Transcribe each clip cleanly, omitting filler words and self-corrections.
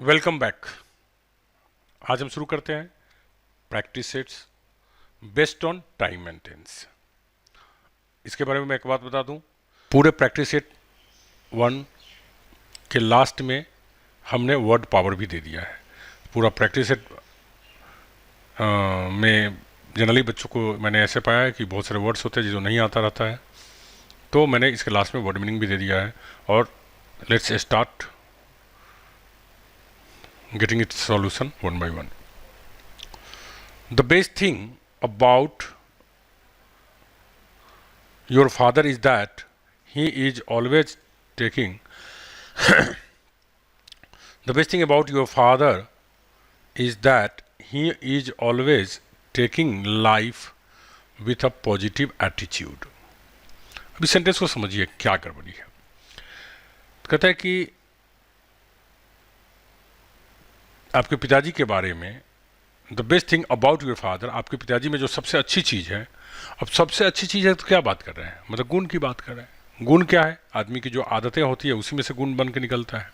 Welcome back. आज हम शुरू करते हैं practice sets based on time maintenance. इसके बारे में मैं एक बात बता दूं, पूरे प्रैक्टिस सेट 1 के लास्ट में हमने वर्ड पावर भी दे दिया है। पूरा प्रैक्टिस सेट में जनरली बच्चों को मैंने ऐसे पाया है कि बहुत सारे वर्ड्स होते हैं जो नहीं आता रहता है, तो मैंने इसके लास्ट में वर्ड मीनिंग भी दे दिया है। और let's start getting its solution one by one. The best thing about your father is that he is always taking the best thing about your father is that he is always taking life with a positive attitude. अभी sentence को समझिए क्या गड़बड़ी है। कहता है कि आपके पिताजी के बारे में the best thing about your father, आपके पिताजी में जो सबसे अच्छी चीज़ है। अब सबसे अच्छी चीज़ है तो क्या बात कर रहे हैं, मतलब गुण की बात कर रहे हैं। गुण क्या है? आदमी की जो आदतें होती है उसी में से गुण बन के निकलता है।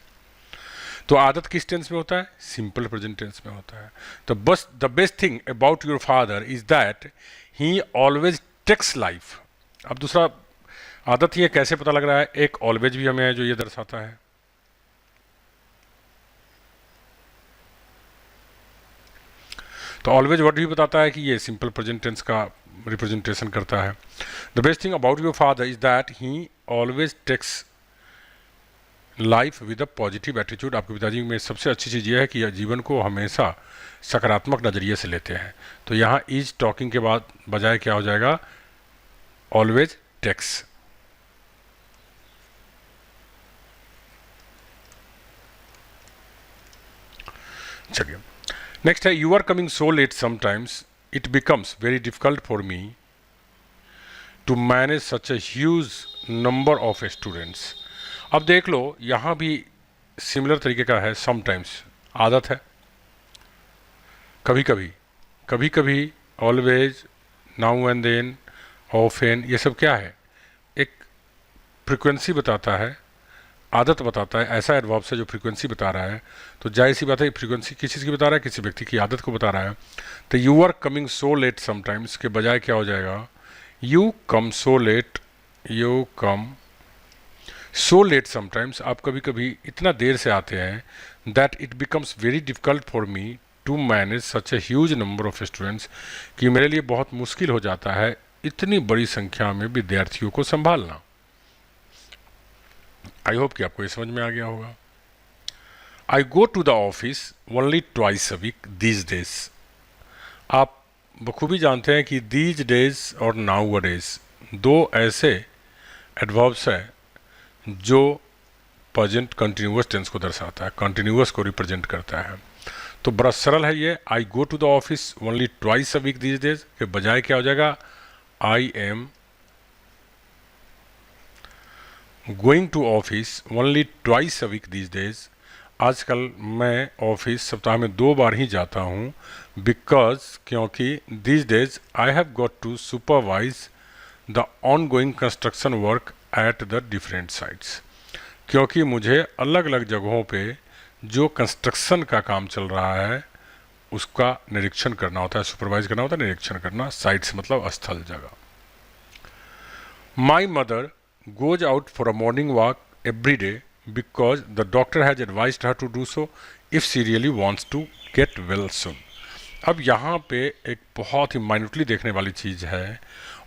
तो आदत किस टेंस में होता है? सिंपल प्रेजेंट टेंस में होता है। तो बस the best thing about your father is that he always takes life. अब दूसरा आदत ही कैसे पता लग रहा है? एक ऑलवेज भी हमें है जो ये दर्शाता है। तो ऑलवेज वर्ड भी बताता है कि ये सिंपल प्रेजेंट टेंस का रिप्रेजेंटेशन करता है। The best thing about your father is that he always takes life with a positive attitude. आपके पिताजी में सबसे अच्छी चीज़ यह है कि जीवन को हमेशा सकारात्मक नज़रिए से लेते हैं। तो यहाँ इज टॉकिंग के बाद बजाय क्या हो जाएगा? Always takes. चलिए नेक्स्ट है, you are coming so late sometimes it becomes very difficult for me to manage such a huge number of students. अब देख लो यहाँ भी सिमिलर तरीके का है। समटाइम्स आदत है, कभी कभी, कभी कभी, always, now and then, often, ये सब क्या है? एक फ्रिक्वेंसी बताता है, आदत बताता है। ऐसा एडवर्ब से जो फ्रीक्वेंसी बता रहा है, तो जाहिर सी बात है फ्रीक्वेंसी किस चीज़ की बता रहा है? किसी व्यक्ति की आदत को बता रहा है। तो you are coming so late sometimes के बजाय क्या हो जाएगा? You come so late, you come so late sometimes. आप कभी कभी इतना देर से आते हैं that it becomes very difficult for me to manage such a huge number of students, कि मेरे लिए बहुत मुश्किल हो जाता है इतनी बड़ी संख्या में विद्यार्थियों को संभालना। आई होप कि आपको ये समझ में आ गया होगा। I go to the office only twice a week these days. आप बखूबी जानते हैं कि दीज डेज और नाउ डेज दो ऐसे एडवर्ब्स हैं जो प्रेजेंट कंटिन्यूअस टेंस को दर्शाता है, कंटिन्यूअस को रिप्रेजेंट करता है। तो बड़ा सरल है ये। I go to the office only twice a week these days के बजाय क्या हो जाएगा? I am going to office only twice a week these days. आजकल मैं ऑफिस सप्ताह में 2 बार ही जाता हूँ। बिकॉज, क्योंकि these days I have got to supervise the on going construction work at the different sites. क्योंकि मुझे अलग अलग जगहों पे जो कंस्ट्रक्शन का काम चल रहा है उसका निरीक्षण करना होता है। सुपरवाइज करना होता है, निरीक्षण करना। साइट्स मतलब स्थल, जगह। My mother goes out for a morning walk every day because the doctor has advised her to do so if she really wants to get well soon. अब यहाँ पे एक बहुत ही माइन्यूटली देखने वाली चीज़ है,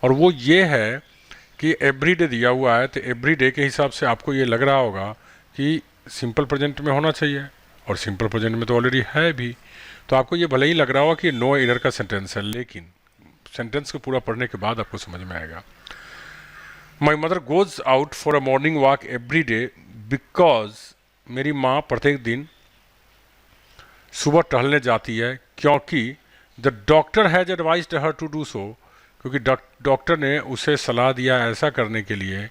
और वो ये है कि एवरी डे दिया हुआ है। तो एवरी डे के हिसाब से आपको ये लग रहा होगा कि सिंपल प्रेजेंट में होना चाहिए, और सिंपल प्रेजेंट में तो ऑलरेडी है भी। तो आपको ये भले ही लग रहा होगा कि नो एरर का सेंटेंस है, लेकिन सेंटेंस को पूरा पढ़ने के बाद आपको समझ में आएगा। My mother goes out for a morning walk every day because, मेरी माँ प्रत्येक दिन सुबह टहलने जाती है क्योंकि the doctor has advised her to do so, क्योंकि डॉक्टर ने उसे सलाह दिया ऐसा करने के लिए।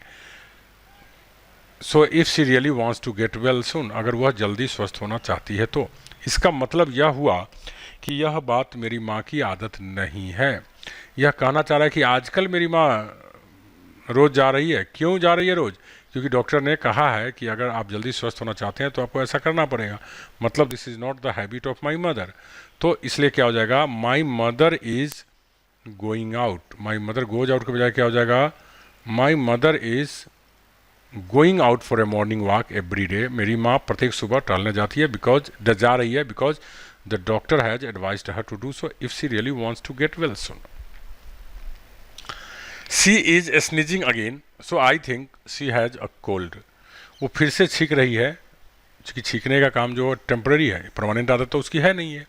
So if she really wants to get well soon, अगर वह जल्दी स्वस्थ होना चाहती है तो। इसका मतलब यह हुआ कि यह बात मेरी माँ की आदत नहीं है। यह कहना चाह रहा है कि आजकल मेरी माँ रोज़ जा रही है। क्यों जा रही है रोज़? क्योंकि डॉक्टर ने कहा है कि अगर आप जल्दी स्वस्थ होना चाहते हैं तो आपको ऐसा करना पड़ेगा, मतलब this is not the habit of my mother. तो इसलिए क्या हो जाएगा, my mother is going out, my mother goes out के बजाय क्या हो जाएगा, my mother is going out for a morning walk every day, मेरी माँ प्रत्येक सुबह टहलने जाती है, बिकॉज जा रही है, because the doctor has advised her to do so if she really wants to get well soon. She is sneezing again, so I think she has a cold, वो फिर से छींक रही है, क्योंकि छींकने का काम जो टेम्पररी है, परमानेंट आदत तो उसकी है नहीं है,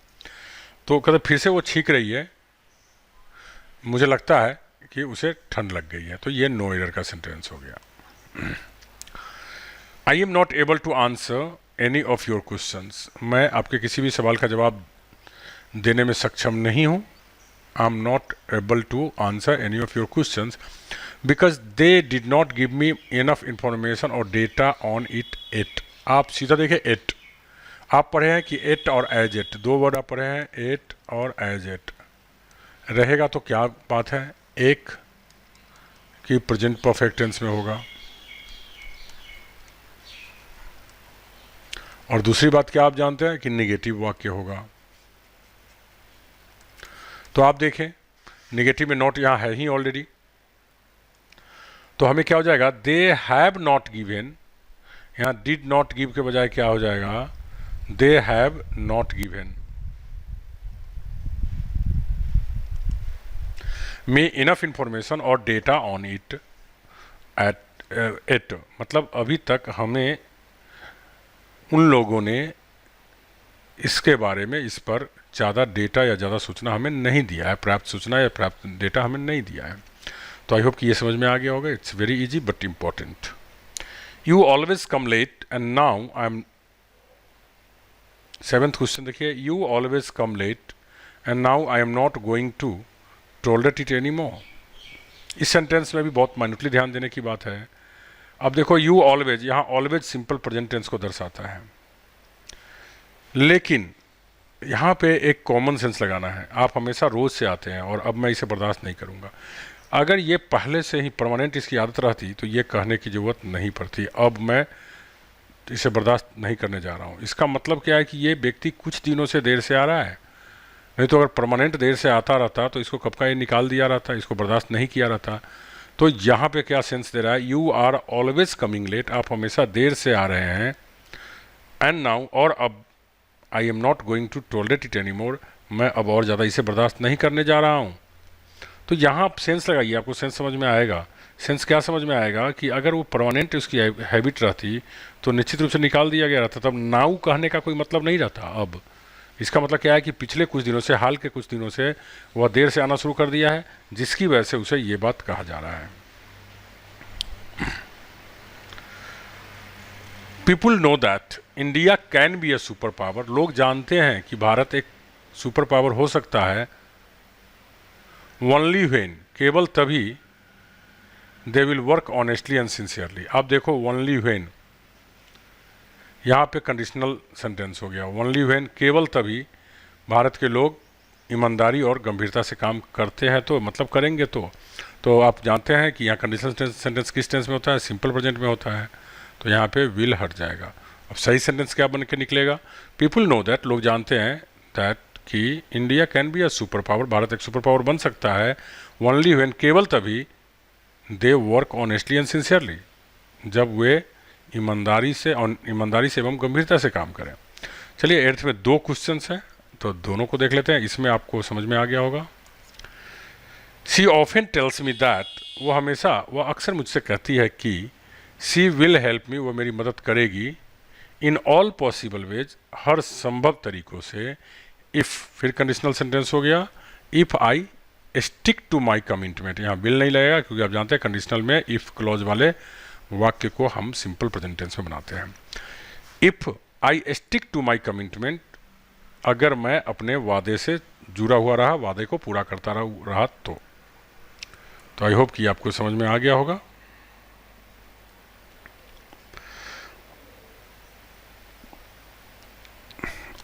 तो कहते फिर से वो छींक रही है, मुझे लगता है कि उसे ठंड लग गई है। तो ये नो एरर का सेंटेंस हो गया। I am not able to answer any of your questions, मैं आपके किसी भी सवाल का जवाब देने में सक्षम नहीं हूँ। I am not able to answer any of your questions because they did not give me enough information और डेटा ऑन इट। आप सीधा देखें इट, आप पढ़े हैं कि इट और एज इट, दो वर्ड आप पढ़े हैं, इट और एज इट। रहेगा तो क्या बात है, एक कि प्रेजेंट परफेक्ट टेंस में होगा, और दूसरी बात क्या आप जानते हैं कि नेगेटिव वाक्य होगा। तो आप देखें नेगेटिव में नॉट यहाँ है ही ऑलरेडी, तो हमें क्या हो जाएगा, दे हैव नॉट गिवन, यहाँ डिड नॉट गिव के बजाय क्या हो जाएगा, they have not given me enough information और data on it at it, मतलब अभी तक हमें उन लोगों ने इसके बारे में, इस पर ज़्यादा डेटा या ज़्यादा सूचना हमें नहीं दिया है, प्राप्त सूचना या प्राप्त डेटा हमें नहीं दिया है। तो आई होप कि ये समझ में आ गया होगा। It's very easy but important. You always come late and now I am, seventh question देखिए, you always come late and now I am not going to tolerate it any more. इस sentence में भी बहुत minutely ध्यान देने की बात है। अब देखो यू ऑलवेज, यहाँ ऑलवेज सिंपल प्रेजेंट टेंस को दर्शाता है, लेकिन यहाँ पे एक कॉमन सेंस लगाना है। आप हमेशा रोज से आते हैं और अब मैं इसे बर्दाश्त नहीं करूँगा। अगर ये पहले से ही परमानेंट इसकी आदत रहती तो ये कहने की ज़रूरत नहीं पड़ती, अब मैं इसे बर्दाश्त नहीं करने जा रहा हूँ। इसका मतलब क्या है कि ये व्यक्ति कुछ दिनों से देर से आ रहा है, नहीं तो अगर परमानेंट देर से आता रहता तो इसको कब का ये निकाल दिया रहता, इसको बर्दाश्त नहीं किया रहता। तो यहाँ पे क्या सेंस दे रहा है, you are always coming late, आप हमेशा देर से आ रहे हैं, एंड नाउ, और अब, I am not going to tolerate it any more, मैं अब और ज़्यादा इसे बर्दाश्त नहीं करने जा रहा हूँ। तो यहाँ आप सेंस लगाइए, आपको सेंस समझ में आएगा। सेंस क्या समझ में आएगा कि अगर वो परमानेंट उसकी हैबिट रहती तो निश्चित रूप से निकाल दिया गया रहता, तब नाउ कहने का कोई मतलब नहीं रहता। अब इसका मतलब क्या है कि पिछले कुछ दिनों से, हाल के कुछ दिनों से वह देर से आना शुरू कर दिया है, जिसकी वजह से उसे ये बात कहा जा रहा है। People know that India can be a super power, लोग जानते हैं कि भारत एक सुपर पावर हो सकता है, ओनली व्हेन, केवल तभी, they will work honestly and sincerely. आप देखो ओनली व्हेन, यहाँ पे कंडीशनल सेंटेंस हो गया। ओनली व्हेन, केवल तभी भारत के लोग ईमानदारी और गंभीरता से काम करते हैं, तो मतलब करेंगे तो आप जानते हैं कि यहाँ कंडीशनल सेंटेंस किस टेंस में होता है, सिंपल प्रेजेंट में होता है, तो यहाँ पे विल हट जाएगा। अब सही सेंटेंस क्या बन के निकलेगा, पीपुल नो दैट, लोग जानते हैं, दैट कि India can be a super power, Bharat एक सुपर पावर बन सकता है, ओनली व्हेन, केवल तभी, they work honestly and sincerely, जब वे ईमानदारी से एवं गंभीरता से काम करें। चलिए एट्थ में दो क्वेश्चंस हैं, तो दोनों को देख लेते हैं, इसमें आपको समझ में आ गया होगा। She often tells me that, वह अक्सर मुझसे कहती है कि शी विल हेल्प मी, वो मेरी मदद करेगी, इन ऑल पॉसिबल वेज, हर संभव तरीक़ों से, इफ़, फिर कंडीशनल सेंटेंस हो गया, if I stick to my commitment, यहाँ विल नहीं लगेगा क्योंकि आप जानते हैं कंडीशनल में इफ़ क्लॉज वाले वाक्य को हम सिंपल प्रेजेंट टेंस में बनाते हैं। If I stick to my commitment, अगर मैं अपने वादे से जुड़ा हुआ रहा, वादे को पूरा करता रहा तो आई होप कि आपको समझ में आ गया होगा।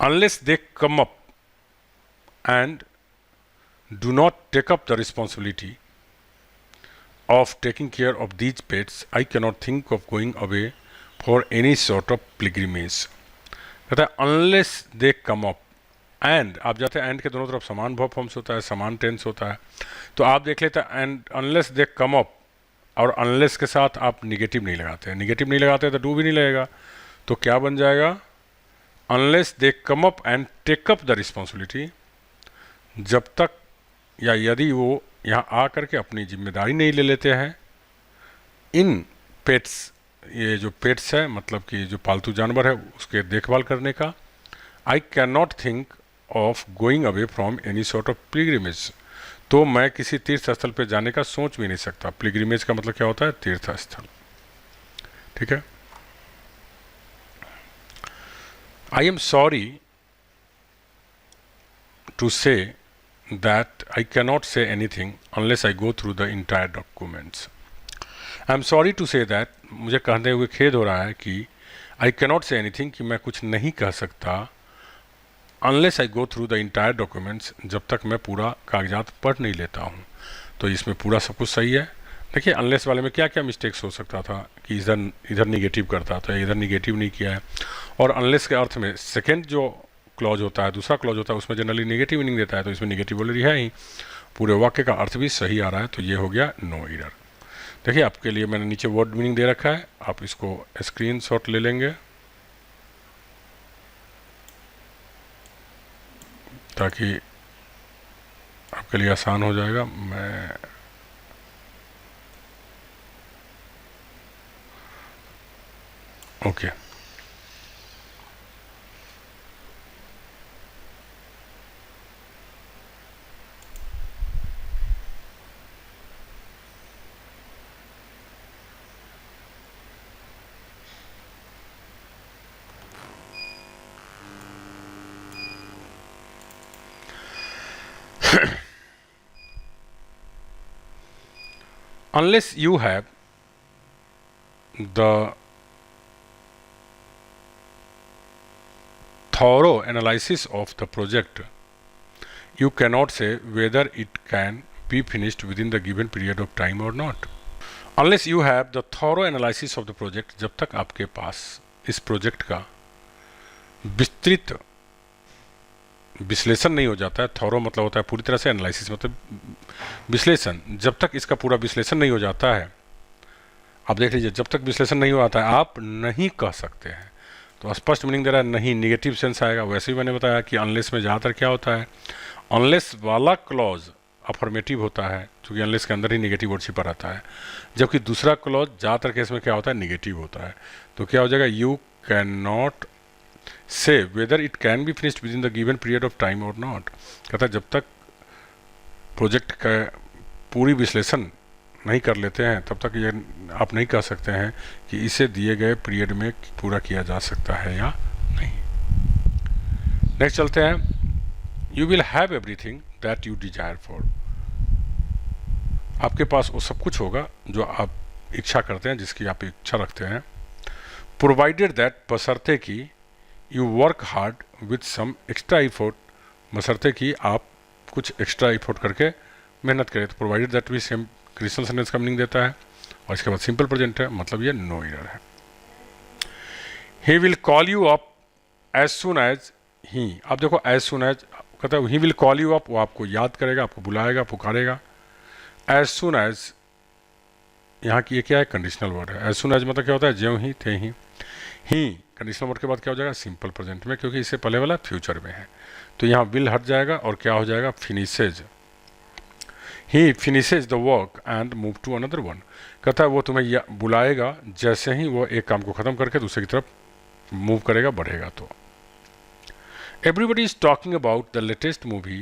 Unless they come up and do not take up the responsibility of taking care of these pets, I cannot think of going away for any sort of pilgrimage. कहता है unless they come up, and आप जाते हैं and के दोनों तरफ समान verb forms होता है, समान टेंस होता है, तो आप देख लेते हैं and unless they come up, और अनलेस के साथ आप निगेटिव नहीं लगाते हैं, निगेटिव नहीं लगाते तो डू भी नहीं लगेगा, तो क्या बन जाएगा, unless they come up and take up the responsibility, जब तक या यदि वो यहाँ आ करके अपनी जिम्मेदारी नहीं ले लेते हैं इन पेट्स, ये जो पेट्स है मतलब कि जो पालतू जानवर है उसके देखभाल करने का, I can not think of going away from any sort of pilgrimage, तो मैं किसी तीर्थ स्थल पर जाने का सोच भी नहीं सकता। पिलग्रिमेज का मतलब क्या होता है, तीर्थ स्थल, ठीक है। आई एम सॉरी टू से that I cannot say anything unless I go through the entire documents. I am sorry to say that, मुझे कहते हुए खेद हो रहा है कि I cannot say anything, कि मैं कुछ नहीं कह सकता unless I go through the entire documents, जब तक मैं पूरा कागजात पढ़ नहीं लेता हूँ। तो इसमें पूरा सब कुछ सही है। देखिए unless वाले में क्या क्या मिस्टेक्स हो सकता था कि इधर निगेटिव करता था, इधर निगेटिव नहीं किया है, और unless के अर्थ में सेकेंड जो क्लॉज होता है, दूसरा क्लॉज होता है, उसमें जनरली नेगेटिव मीनिंग देता है, तो इसमें नेगेटिव ऑलरेडी है ही, पूरे वाक्य का अर्थ भी सही आ रहा है, तो ये हो गया नो एरर। देखिए आपके लिए मैंने नीचे वर्ड मीनिंग दे रखा है, आप इसको स्क्रीनशॉट ले लेंगे ताकि आपके लिए आसान हो जाएगा। मैं okay unless you have the thorough analysis of the project, you cannot say whether it can be finished within the given period of time or not. Unless you have the thorough analysis of the project, जब तक आपके पास इस project का विस्तृत विश्लेषण नहीं हो जाता है, थॉरो मतलब होता है पूरी तरह से, एनालिसिस मतलब विश्लेषण, जब तक इसका पूरा विश्लेषण नहीं हो जाता है, आप देख लीजिए जब तक विश्लेषण नहीं हो आता है आप नहीं कह सकते हैं, तो स्पष्ट मीनिंग दे रहा है नहीं, निगेटिव सेंस आएगा। वैसे ही मैंने बताया कि अनलेस में ज़्यादातर क्या होता है, अनलेस वाला क्लॉज अफर्मेटिव होता है, क्योंकि अनलेस के अंदर ही निगेटिव वर्ड छिपा रहता है, जबकि दूसरा क्लॉज ज़्यादातर केस में क्या होता है, निगेटिव होता है। तो क्या हो जाएगा, यू कैन नॉट से whether it can be finished with in the given period of time और नॉट। कहता है जब तक प्रोजेक्ट का पूरी विश्लेषण नहीं कर लेते हैं तब तक ये आप नहीं कह सकते हैं कि इसे दिए गए पीरियड में पूरा किया जा सकता है या नहीं। नेक्स्ट चलते हैं, you will have everything that you desire for, आपके पास वो सब कुछ होगा जो आप इच्छा करते हैं, जिसकी आप इच्छा रखते हैं, प्रोवाइडेड दैट, बशर्ते कि you work hard with some extra effort, बशर्ते कि आप कुछ एक्स्ट्रा एफर्ट करके मेहनत करें। तो प्रोवाइडेड दैट भी सेम क्रिस्टल सेंटेंस का मीनिंग देता है, और इसके बाद सिंपल प्रेजेंट है, मतलब ये नो एरर है। He will call you up as soon as he, आप देखो एज सुन एज कहता है he will call you up, वो आपको याद करेगा, आपको बुलाएगा, पुकारेगा। एज सुन एज यहाँ की ये क्या है, कंडीशनल वर्ड है। एज सुन एज मतलब क्या होता है, ज्यों ही थे ही कंडीशनल वर्ड के बाद क्या हो जाएगा, सिंपल प्रेजेंट में, क्योंकि इससे पहले वाला फ्यूचर में है, तो यहाँ विल हट जाएगा और क्या हो जाएगा, finishes. He finishes the work and move to another one, कहता है वो तुम्हें बुलाएगा जैसे ही वो एक काम को ख़त्म करके दूसरे की तरफ मूव करेगा, बढ़ेगा। तो everybody is talking about the latest movie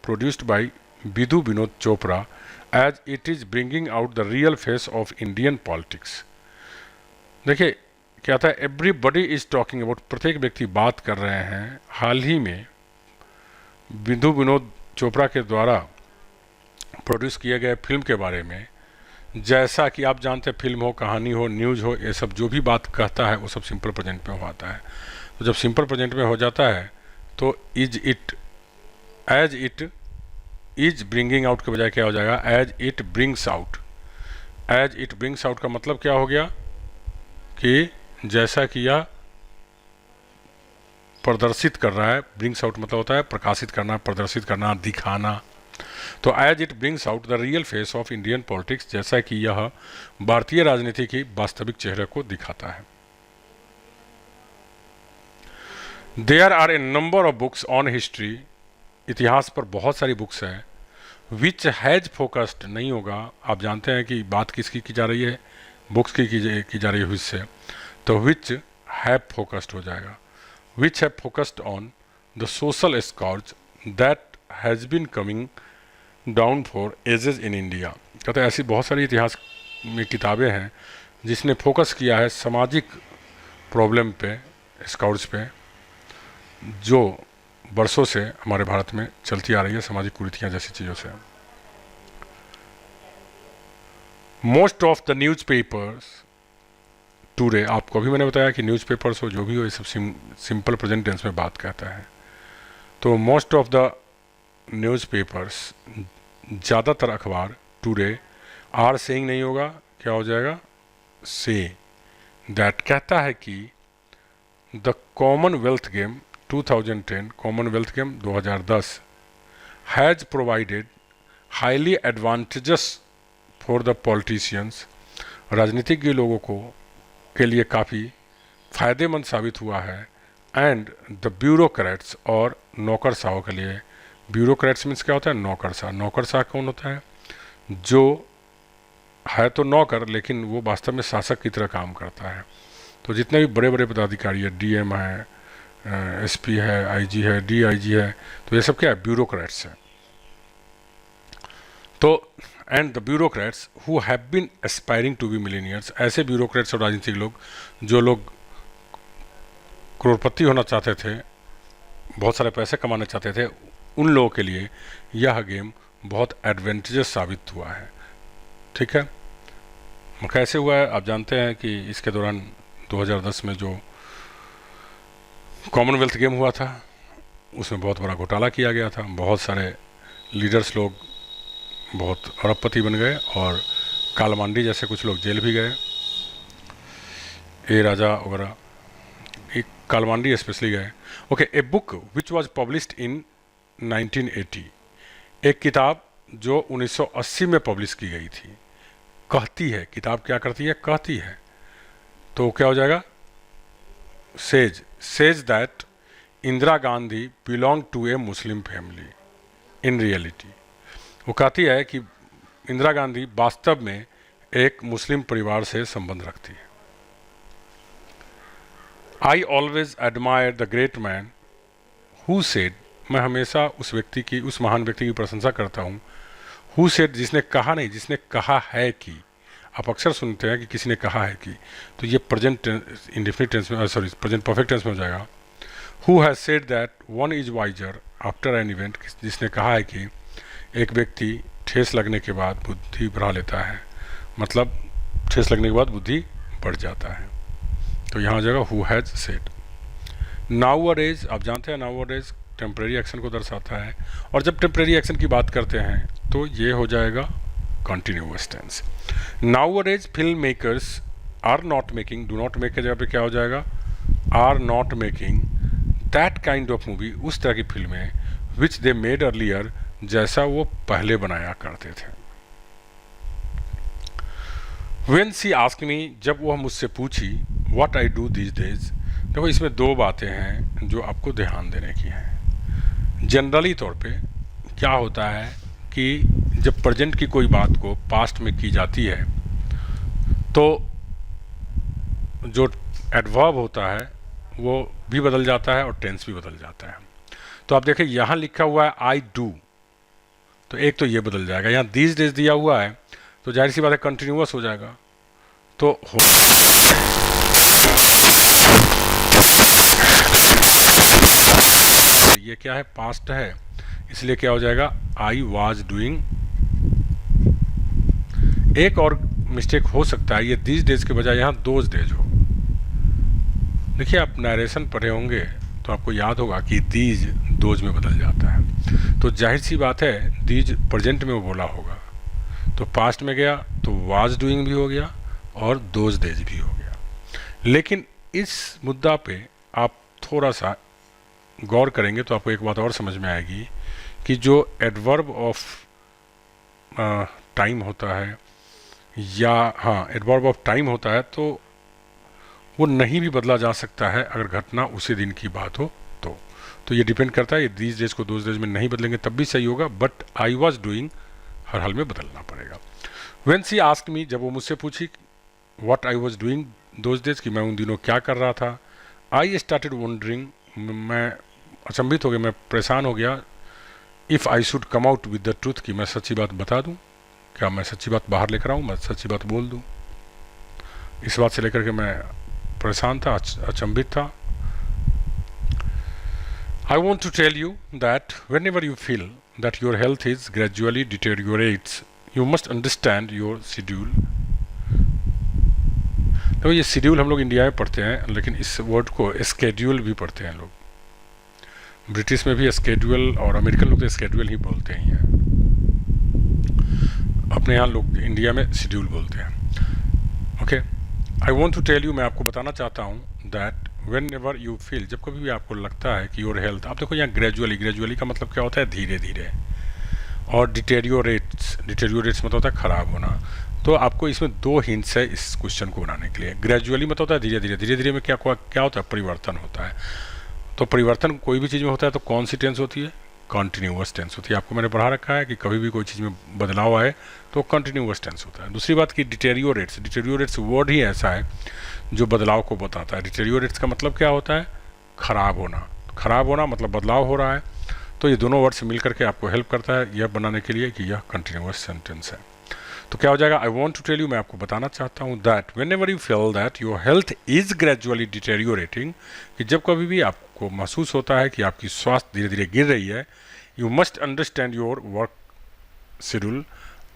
produced by Vidhu Vinod Chopra as it is bringing out the real face of Indian politics. देखिए क्या था, एवरीबडी इज टॉकिंग अबाउट, प्रत्येक व्यक्ति बात कर रहे हैं हाल ही में विधु विनोद चोपड़ा के द्वारा प्रोड्यूस किए गए फिल्म के बारे में। जैसा कि आप जानते हैं फिल्म हो, कहानी हो, न्यूज़ हो, ये सब जो भी बात कहता है वो सब सिंपल प्रेजेंट में हो आता है। तो जब सिंपल प्रेजेंट में हो जाता है तो is it, as it is bringing out के बजाय क्या हो जाएगा, as it brings out. As it brings out का मतलब क्या हो गया कि जैसा कि यह प्रदर्शित कर रहा है। ब्रिंग्स आउट मतलब होता है प्रकाशित करना, प्रदर्शित करना, दिखाना। तो as it brings out the real face of Indian politics, जैसा कि यह भारतीय राजनीति की वास्तविक चेहरे को दिखाता है। There are a number of books on history, इतिहास पर बहुत सारी बुक्स हैं। विच हैज फोकस्ड नहीं होगा, आप जानते हैं कि बात किसकी की जा रही है, बुक्स की जा रही है विच से, तो विच हैव फोकस्ड हो जाएगा। Which have focused on the social scourge that has been coming down for ages in India. कहते हैं ऐसी बहुत सारी इतिहास में किताबें हैं जिसने फोकस किया है सामाजिक प्रॉब्लम पे, स्कॉर्च पे, जो बरसों से हमारे भारत में चलती आ रही है, सामाजिक कुरीतियाँ जैसी चीज़ों से। Most of the news papers today, आपको अभी मैंने बताया कि न्यूज़ पेपर्स हो जो भी हो ये सब सिंपल प्रेजेंट टेंस में बात कहता है। तो most of the news papers, ज़्यादातर अखबार, टूडे आर सेइंग नहीं होगा, क्या हो जाएगा, से दैट, कहता है कि the Commonwealth game 2010, Commonwealth game 2010 has provided highly advantages for the politicians, राजनीतिज्ञ लोगों को के लिए काफ़ी फ़ायदेमंद साबित हुआ है। एंड द ब्यूरोक्रेट्स, और नौकरशाहों के लिए। ब्यूरोक्रेट्स मीन्स क्या होता है, नौकरशाह। नौकरशाह कौन होता है, जो है तो नौकर लेकिन वो वास्तव में शासक की तरह काम करता है। तो जितने भी बड़े बड़े पदाधिकारी है, डीएम है, एसपी है, आईजी है, डीआईजी है, तो ये सब क्या है, ब्यूरोक्रेट्स है। तो and the bureaucrats who have been aspiring to be millionaires, ऐसे ब्यूरोक्रेट्स और राजनीतिक लोग जो लोग करोड़पति होना चाहते थे, बहुत सारे पैसे कमाना चाहते थे, उन लोगों के लिए यह गेम बहुत एडवांटेजेस साबित हुआ है। ठीक है, कैसे हुआ है आप जानते हैं कि इसके दौरान 2010 में जो कॉमनवेल्थ गेम हुआ था उसमें बहुत बड़ा घोटाला किया गया था। बहुत सारे लीडर्स लोग बहुत अरबपति बन गए और कालमांडी जैसे कुछ लोग जेल भी गए, ए राजा वगैरह, एक कालमांडी स्पेशली गए। Okay, a book which was published in 1980, एक किताब जो 1980 में पब्लिश की गई थी, कहती है, किताब क्या करती है, कहती है, तो क्या हो जाएगा, says that Indira Gandhi belong to a Muslim family in reality. वो कहती है कि इंदिरा गांधी वास्तव में एक मुस्लिम परिवार से संबंध रखती है। I always admire the great man who said, मैं हमेशा उस व्यक्ति की, उस महान व्यक्ति की प्रशंसा करता हूँ। हु सेड, जिसने कहा नहीं, जिसने कहा है कि। आप अक्सर सुनते हैं कि किसी ने कहा है कि, तो ये प्रेजेंट इंडेफिनिट टेंस में, सॉरी प्रेजेंट परफेक्ट टेंस में हो जाएगा। Who has said that one is wiser after an event, जिसने कहा है कि एक व्यक्ति ठेस लगने के बाद बुद्धि बढ़ा लेता है, मतलब ठेस लगने के बाद बुद्धि बढ़ जाता है। तो यहाँ हो जाएगा हु हैज सेड। नाउअडेज, आप जानते हैं नाउअडेज टेम्परेरी एक्शन को दर्शाता है, और जब टेम्परेरी एक्शन की बात करते हैं तो ये हो जाएगा continuous tense. Nowadays film makers are not making, do not make के जगह पे क्या हो जाएगा, are not making that kind of movie, उस तरह की फिल्में विच दे मेड अर्लियर, जैसा वो पहले बनाया करते थे। When she asked me, जब वह मुझसे पूछी, what I do these days, देखो इसमें दो बातें हैं जो आपको ध्यान देने की हैं। जनरली तौर पे क्या होता है कि जब प्रेजेंट की कोई बात को पास्ट में की जाती है तो जो एडवर्ब होता है वो भी बदल जाता है और टेंस भी बदल जाता है। तो आप देखें यहाँ लिखा हुआ है आई डू, तो एक तो ये बदल जाएगा। यहाँ दीज डेज दिया हुआ है तो जाहिर सी बात है कंटिन्यूअस हो जाएगा। तो ये क्या है, पास्ट है, इसलिए क्या हो जाएगा, आई वाज डूइंग। एक और मिस्टेक हो सकता है, ये दीज डेज के बजाय यहाँ दोज डेज हो। देखिए आप नरेशन पढ़े होंगे तो आपको याद होगा कि दीज दोज में बदल जाता है। तो जाहिर सी बात है दीज प्रेजेंट में वो बोला होगा, तो पास्ट में गया तो वाज डूइंग भी हो गया और दोज डेज भी हो गया। लेकिन इस मुद्दा पे आप थोड़ा सा गौर करेंगे तो आपको एक बात और समझ में आएगी कि जो एडवर्ब ऑफ टाइम होता है, या हाँ एडवर्ब ऑफ टाइम होता है, तो वो नहीं भी बदला जा सकता है अगर घटना उसी दिन की बात हो तो ये डिपेंड करता है, ये दीज डेज को दोज डेज में नहीं बदलेंगे तब भी सही होगा, बट आई वॉज डूइंग हर हाल में बदलना पड़ेगा। व्हेन सी आस्क्ड मी, जब वो मुझसे पूछी what I was doing those days, कि मैं उन दिनों क्या कर रहा था, आई स्टार्टेड वंडरिंग, मैं अचंभित हो गया, मैं परेशान हो गया, if I should come out with the truth, कि मैं सच्ची बात बता दूं, क्या मैं सच्ची बात बाहर लेकर आऊं, मैं सच्ची बात बोल दूं। इस बात से लेकर के मैं परेशान था, अचंभित था। I want to tell you that whenever you feel that your health is gradually deteriorates, you must understand your schedule. तो ये शेड्यूल हम लोग इंडिया में पढ़ते हैं, लेकिन इस वर्ड को स्केड्यूल भी पढ़ते हैं लोग। ब्रिटिश में भी स्केड्यूल और अमेरिकन लोग तो स्केड्यूल ही बोलते हैं, अपने यहाँ लोग इंडिया में शेड्यूल बोलते हैं। Okay, I want to tell you, मैं आपको बताना चाहता हूँ that whenever you feel, जब कभी भी आपको लगता है कि योर हेल्थ, आप देखो यहाँ ग्रेजुअली का मतलब क्या होता है, धीरे धीरे, और डिटेरियोरेट्स मतलब होता है खराब होना। तो आपको इसमें दो हिंट्स है इस क्वेश्चन को बनाने के लिए। ग्रेजुअली मतलब होता है धीरे धीरे में क्या होता है, परिवर्तन होता है। तो परिवर्तन कोई भी चीज़ में होता है तो कौन सी टेंस होती है, कॉन्टिन्यूअस टेंस होती है। आपको मैंने पढ़ा रखा है कि कभी भी कोई चीज़ में बदलाव आए तो कॉन्टिन्यूअस टेंस होता है। दूसरी बात कि डिटेरियोरेट्स वर्ड ही ऐसा है जो बदलाव को बताता है। डिटेरियोरेट्स का मतलब क्या होता है, खराब होना मतलब बदलाव हो रहा है। तो ये दोनों वर्ड्स मिल करके आपको हेल्प करता है यह बनाने के लिए कि यह कंटिन्यूअस सेंटेंस है। तो क्या हो जाएगा, I want to tell you, मैं आपको बताना चाहता हूँ that whenever you feel that your health is gradually deteriorating, कि जब कभी भी आपको महसूस होता है कि आपकी स्वास्थ्य धीरे धीरे गिर रही है, you must understand your work schedule,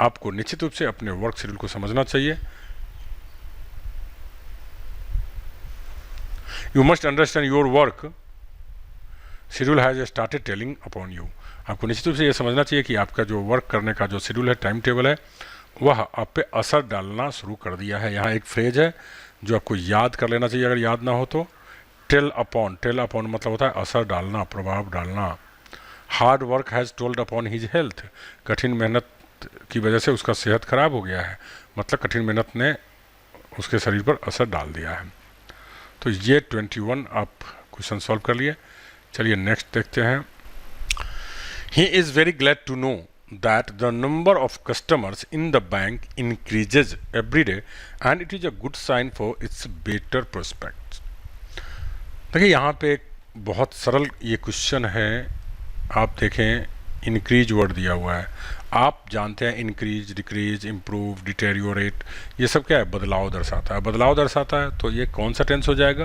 आपको निश्चित रूप से अपने वर्क शेड्यूल को समझना चाहिए। You must understand your work schedule has started telling upon you, आपको निश्चित रूप से यह समझना चाहिए कि आपका जो वर्क करने का जो शेड्यूल है, टाइम टेबल है, वह आप पे असर डालना शुरू कर दिया है। यहाँ एक फ्रेज है जो आपको याद कर लेना चाहिए अगर याद ना हो तो, टेल अपॉन मतलब होता है असर डालना, प्रभाव डालना। Hard work has told upon his health, कठिन मेहनत की वजह से उसका सेहत खराब हो गया है, मतलब कठिन मेहनत ने उसके शरीर पर असर डाल दिया है। तो ये 21 आप क्वेश्चन सॉल्व कर लिए। चलिए नेक्स्ट देखते हैं। He is very glad to know that the number of customers in the bank increases every day and it is a good sign for its better prospects। देखिए यहाँ पे एक बहुत सरल ये क्वेश्चन है, आप देखें इंक्रीज वर्ड दिया हुआ है। आप जानते हैं इंक्रीज, डिक्रीज, इम्प्रूव, डिटेरियोरेट, ये सब क्या है, बदलाव दर्शाता है। तो ये कौन सा टेंस हो जाएगा,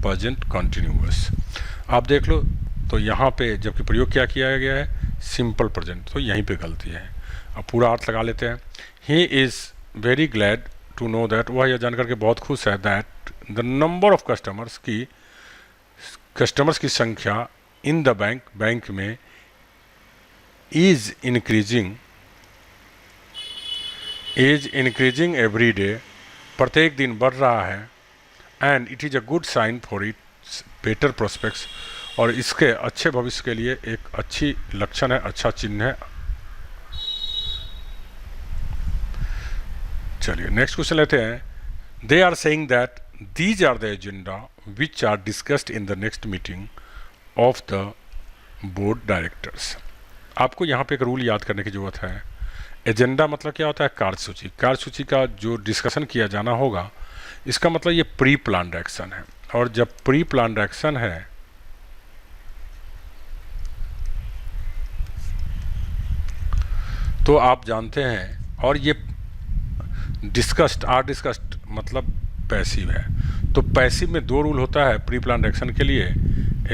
प्रेजेंट कंटिन्यूअस। आप देख लो तो यहाँ पे जबकि प्रयोग क्या किया गया है, सिंपल प्रेजेंट, तो यहीं पे गलती है। अब पूरा अर्थ लगा लेते हैं। He is very glad to know that, वह यह जानकर के बहुत खुश है, that the number of customers की संख्या इन द बैंक में इज इंक्रीजिंग एवरी डे, प्रत्येक दिन बढ़ रहा है, and it is a good sign for its better prospects, और इसके अच्छे भविष्य के लिए एक अच्छी लक्षण है, अच्छा चिन्ह है। चलिए नेक्स्ट क्वेश्चन लेते हैं। They are saying that these are the agenda which are discussed in the next meeting of the board directors. आपको यहाँ पे एक रूल याद करने की जरूरत है। एजेंडा मतलब क्या होता है, कार्यसूची का जो डिस्कशन किया जाना होगा, इसका मतलब ये प्री प्लान्ड एक्शन है। और जब प्री प्लान्ड एक्शन है तो आप जानते हैं, और ये डिस्कस्ड मतलब पैसिव है। तो पैसिव में दो रूल होता है प्री प्लान्ड एक्शन के लिए।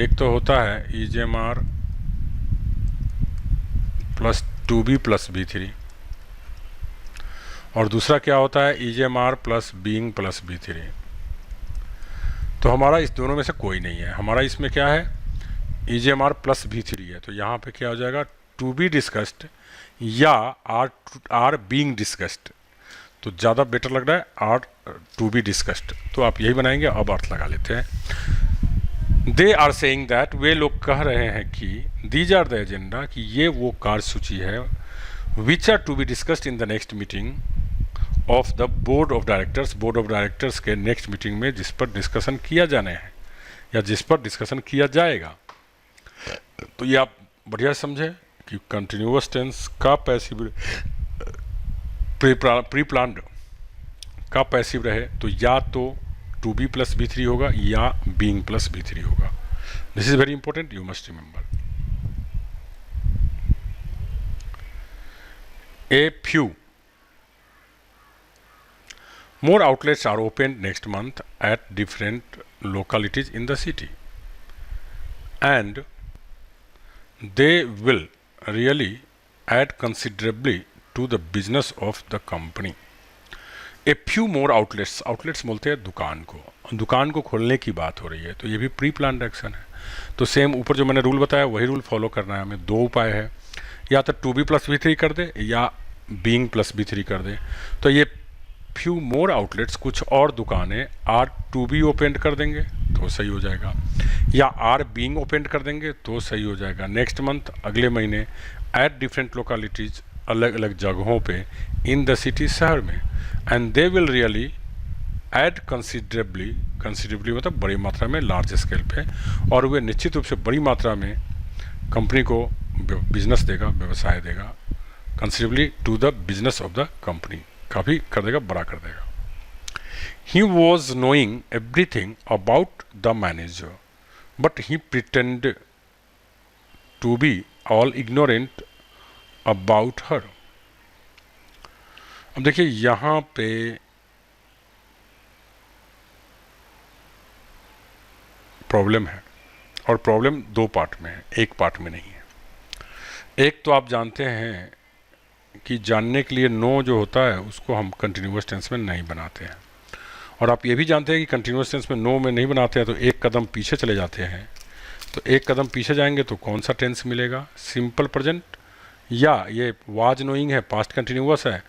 एक तो होता है EJMR plus 2B plus B3, और दूसरा क्या होता है EJMR plus being plus B3। तो हमारा इस दोनों में से कोई नहीं है, हमारा इसमें क्या है, EJMR प्लस B3 है। तो यहाँ पे क्या हो जाएगा, टू बी डिस्कस्ड या आर बीइंग डिस्कस्ड। तो ज़्यादा बेटर लग रहा है आर टू बी डिस्कस्ड, तो आप यही बनाएंगे। अब अर्थ लगा लेते हैं। दे आर सेइंग दैट, वे लोग कह रहे हैं कि दीज आर द एजेंडा, कि ये वो कार्यसूची है which are to be discussed in the next meeting of the board of directors, board of directors के नेक्स्ट मीटिंग में जिस पर डिस्कशन किया जाने हैं या जिस पर डिस्कशन किया जाएगा। तो ये आप बढ़िया समझे कि कंटिन्यूअस टेंस का पैसिव प्री प्लान्ड का पैसिव रहे तो या तो to be plus V three होगा या बीइंग प्लस बी थ्री होगा। This is very important, you must remember. A few more outlets are opened next month at different localities in the city, and they will really add considerably to the business of the company. A few more outlets, outlets बोलते हैं दुकान को, दुकान को खोलने की बात हो रही है, तो ये भी प्री प्लान्ड एक्शन है। तो सेम ऊपर जो मैंने रूल बताया वही रूल फॉलो करना है हमें। दो उपाय है, या तो to be plus V three कर दे या बीइंग प्लस बी थ्री कर दे। तो ये फ्यू मोर आउटलेट्स, कुछ और दुकानें आर टू बी ओपन कर देंगे तो सही हो जाएगा, या आर बीइंग ओपन कर देंगे तो सही हो जाएगा। नेक्स्ट मंथ, अगले महीने, एट डिफरेंट लोकेलिटीज़, अलग अलग जगहों पे, इन द सिटी, शहर में, and they will really add considerably, considerably मतलब बड़ी मात्रा में, लार्ज स्केल पे, और वे निश्चित रूप से बड़ी मात्रा में कंपनी को बिजनेस देगा, व्यवसाय देगा, considerably to the business of the company, काफ़ी कर देगा, बड़ा कर देगा। He was knowing everything about the manager but he pretend to be all ignorant about her. अब देखिए यहाँ पे प्रॉब्लम है, और प्रॉब्लम दो पार्ट में है, एक पार्ट में नहीं है। एक तो आप जानते हैं कि जानने के लिए नो जो होता है उसको हम कंटिन्यूअस टेंस में नहीं बनाते हैं, और आप ये भी जानते हैं कि कंटिन्यूअस टेंस में नो में नहीं बनाते हैं तो एक कदम पीछे चले जाते हैं। तो एक कदम पीछे जाएंगे तो कौन सा टेंस मिलेगा, सिंपल प्रेजेंट, या ये वाज नोइंग है, पास्ट कंटिन्यूअस है,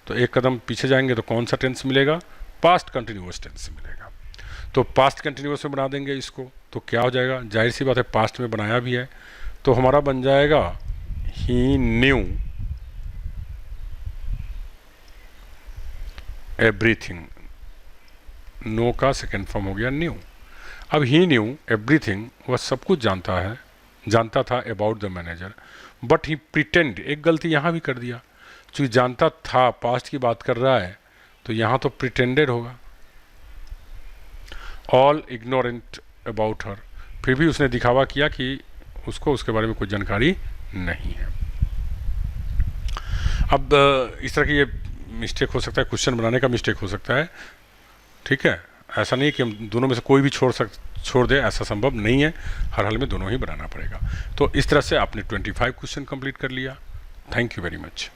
तो एक कदम पीछे जाएंगे तो कौन सा टेंस मिलेगा, पास्ट कंटिन्यूअस टेंस मिलेगा। तो पास्ट कंटिन्यूअस में बना देंगे इसको, तो क्या हो जाएगा, जाहिर सी बात है पास्ट में बनाया भी है, तो हमारा बन जाएगा ही न्यू एवरीथिंग। नो का सेकेंड फॉर्म हो गया न्यू। अब ही न्यू एवरीथिंग, वह सब कुछ जानता था about the manager, but he pretend, एक गलती यहाँ भी कर दिया, चूँकि जानता था, पास्ट की बात कर रहा है, तो यहाँ तो प्रिटेंडेड होगा। ऑल इग्नोरेंट अबाउट हर, फिर भी उसने दिखावा किया कि उसको उसके बारे में कोई जानकारी नहीं है। अब इस तरह की ये मिस्टेक हो सकता है, क्वेश्चन बनाने का मिस्टेक हो सकता है, ठीक है। ऐसा नहीं कि हम दोनों में से कोई भी छोड़ दे, ऐसा संभव नहीं है, हर हाल में दोनों ही बनाना पड़ेगा। तो इस तरह से आपने 25 क्वेश्चन कंप्लीट कर लिया। Thank you very much.